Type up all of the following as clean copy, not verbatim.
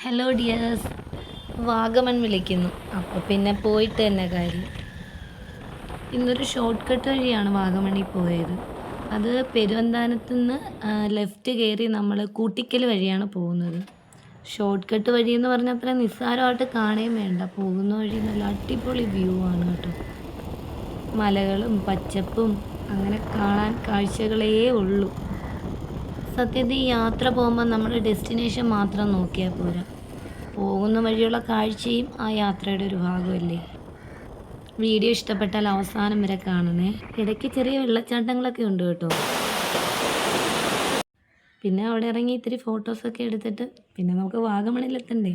Hello dears, Vagamon വിളിക്കുന്നു. അപ്പോൾ പിന്നെ പോയിട്ട് തന്നെ കാര്യം. ഇന്നൊരു ഷോർട്ട് കട്ട് വഴിയാണ് വാഗമണിൽ പോയത്. അത് പെരുവന്താനത്ത് നിന്ന് ലെഫ്റ്റ് കയറി നമ്മൾ കൂട്ടിക്കൽ വഴിയാണ് പോകുന്നത്. ഷോർട്ട് കട്ട് വഴി എന്ന് പറഞ്ഞാൽ അത്ര നിസ്സാരമായിട്ട് കാണുകയും വേണ്ട. പോകുന്ന വഴി നല്ല അടിപൊളി വ്യൂ ആണ് കേട്ടോ. മലകളും പച്ചപ്പും അങ്ങനെ കാണാൻ കാഴ്ചകളേ ഉള്ളൂ. സത്യത്തിൽ യാത്ര പോകുമ്പോൾ നമ്മൾ ഡെസ്റ്റിനേഷൻ മാത്രം നോക്കിയാൽ പോരാ, പോകുന്ന വഴിയുള്ള കാഴ്ചയും ആ യാത്രയുടെ ഒരു ഭാഗമല്ലേ. വീഡിയോ ഇഷ്ടപ്പെട്ടാൽ അവസാനം വരെ കാണണേ. ഇടയ്ക്ക് ചെറിയ വെള്ളച്ചാട്ടങ്ങളൊക്കെ ഉണ്ട് കേട്ടോ. പിന്നെ അവിടെ ഇറങ്ങി ഇത്തിരി ഫോട്ടോസൊക്കെ എടുത്തിട്ട് പിന്നെ നമുക്ക് വാഗമണിലെത്തണ്ടേ.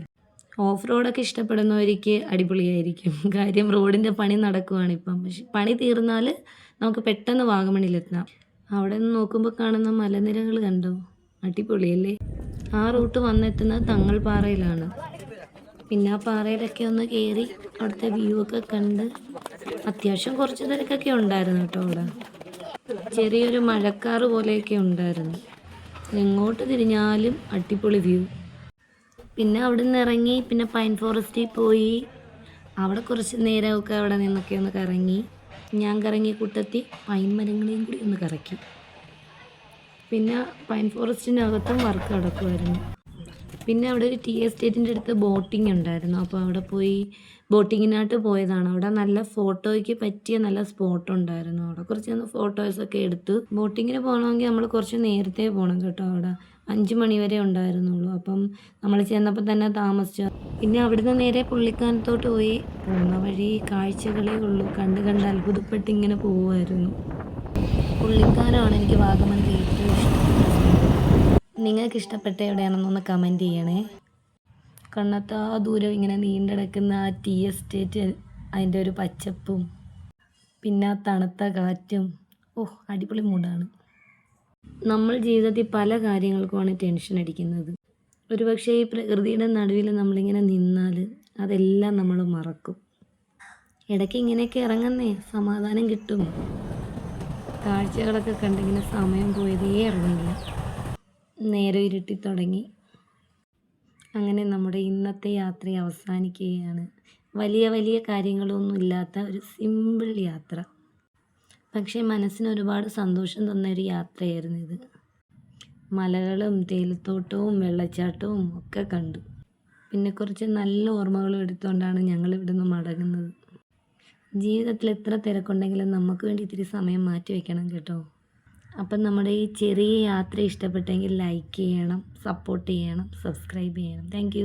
ഓഫ് റോഡൊക്കെ ഇഷ്ടപ്പെടുന്നവർക്ക് അടിപൊളിയായിരിക്കും. കാര്യം റോഡിൻ്റെ പണി നടക്കുവാണിപ്പം. പക്ഷെ പണി തീർന്നാൽ നമുക്ക് പെട്ടെന്ന് വാഗമണിലെത്താം. അവിടെ നിന്ന് നോക്കുമ്പോൾ കാണുന്ന മലനിരകൾ കണ്ടോ, അടിപൊളിയല്ലേ. ആ റൂട്ട് വന്നെത്തുന്നത് തങ്ങൾപ്പാറയിലാണ്. പിന്നെ ആ പാറയിലൊക്കെ ഒന്ന് കയറി അവിടുത്തെ വ്യൂ ഒക്കെ കണ്ട് അത്യാവശ്യം കുറച്ച് തിരക്കൊക്കെ ഉണ്ടായിരുന്നു കേട്ടോ. അവിടെ ചെറിയൊരു മഴക്കാറ് പോലെയൊക്കെ ഉണ്ടായിരുന്നു. എങ്ങോട്ട് തിരിഞ്ഞാലും അടിപൊളി വ്യൂ. പിന്നെ അവിടെ നിന്ന് ഇറങ്ങി പിന്നെ പൈൻ ഫോറസ്റ്റിൽ പോയി അവിടെ കുറച്ച് നേരമൊക്കെ അവിടെ നിന്നൊക്കെ ഒന്ന് കറങ്ങി. ഞാൻ കറങ്ങി കൂട്ടത്തി പൈൻ മരങ്ങളെയും കൂടി ഒന്ന് കറക്കി. പിന്നെ പൈൻ ഫോറസ്റ്റിനകത്തും വർക്ക് നടക്കുമായിരുന്നു. പിന്നെ അവിടെ ഒരു ടീ എസ്റ്റേറ്റിൻ്റെ അടുത്ത് ബോട്ടിംഗ് ഉണ്ടായിരുന്നു. അപ്പോൾ അവിടെ പോയി ബോട്ടിങ്ങിനായിട്ട് പോയതാണ്. അവിടെ നല്ല ഫോട്ടോയ്ക്ക് പറ്റിയ നല്ല സ്പോട്ട് ഉണ്ടായിരുന്നു. അവിടെ കുറച്ച് ഫോട്ടോസൊക്കെ എടുത്തു. ബോട്ടിങ്ങിന് പോകണമെങ്കിൽ നമ്മൾ കുറച്ച് നേരത്തെ പോകണം കേട്ടോ. അവിടെ 5 മണി വരെ ഉണ്ടായിരുന്നുള്ളൂ. അപ്പം നമ്മൾ ചെന്നപ്പോൾ തന്നെ താമസിച്ചു. പിന്നെ അവിടുന്ന് നേരെ പുള്ളിക്കാനത്തോട്ട് പോയി. പോകുന്ന വഴി കാഴ്ചകളേ ഉള്ളൂ. കണ്ട് കണ്ട് അത്ഭുതപ്പെട്ട് ഇങ്ങനെ പോവുമായിരുന്നു. പുള്ളിക്കാനമാണ് എനിക്ക് വാഗമണിൽ ഏറ്റവും ഇഷ്ടപ്പെട്ട സ്ഥലം. നിങ്ങൾക്ക് ഇഷ്ടപ്പെട്ട എവിടെയാണെന്നൊന്ന് കമൻറ്റ് ചെയ്യണേ. കണ്ണെത്താ ദൂരം ഇങ്ങനെ നീണ്ടെടുക്കുന്ന ആ ടീ എസ്റ്റേറ്റ്, അതിൻ്റെ ഒരു പച്ചപ്പും പിന്നെ ആ തണുത്ത കാറ്റും, അടിപൊളി മൂഡാണ്. നമ്മൾ ജീവിതത്തിൽ പല കാര്യങ്ങൾക്കുമാണ് ടെൻഷൻ അടിക്കുന്നത്. ഒരുപക്ഷെ ഈ പ്രകൃതിയുടെ നടുവിൽ നമ്മളിങ്ങനെ നിന്നാൽ അതെല്ലാം നമ്മൾ മറക്കും. ഇടയ്ക്ക് ഇങ്ങനെയൊക്കെ ഇറങ്ങുന്നേ, സമാധാനം കിട്ടും. കാഴ്ചകളൊക്കെ കണ്ടിങ്ങനെ സമയം പോയതേ അറിഞ്ഞില്ല. നേരെ ഇരുട്ടി തുടങ്ങി. അങ്ങനെ നമ്മുടെ ഇന്നത്തെ യാത്ര അവസാനിക്കുകയാണ്. വലിയ വലിയ കാര്യങ്ങളൊന്നും ഇല്ലാത്ത ഒരു സിമ്പിൾ യാത്ര, പക്ഷേ മനസ്സിന് ഒരുപാട് സന്തോഷം തന്ന ഒരു യാത്രയായിരുന്നു ഇത്. മലകളും തേയിലത്തോട്ടവും വെള്ളച്ചാട്ടവും ഒക്കെ കണ്ടു. പിന്നെ കുറച്ച് നല്ല ഓർമ്മകളും എടുത്തുകൊണ്ടാണ് ഞങ്ങൾ ഇവിടെ നിന്ന് മടങ്ങുന്നത്. ജീവിതത്തിൽ എത്ര തിരക്കുണ്ടെങ്കിലും നമുക്ക് വേണ്ടി ഇത്തിരി സമയം മാറ്റി വയ്ക്കണം കേട്ടോ. അപ്പം നമ്മുടെ ഈ ചെറിയ യാത്ര ഇഷ്ടപ്പെട്ടെങ്കിൽ ലൈക്ക് ചെയ്യണം, സപ്പോർട്ട് ചെയ്യണം, സബ്സ്ക്രൈബ് ചെയ്യണം. താങ്ക്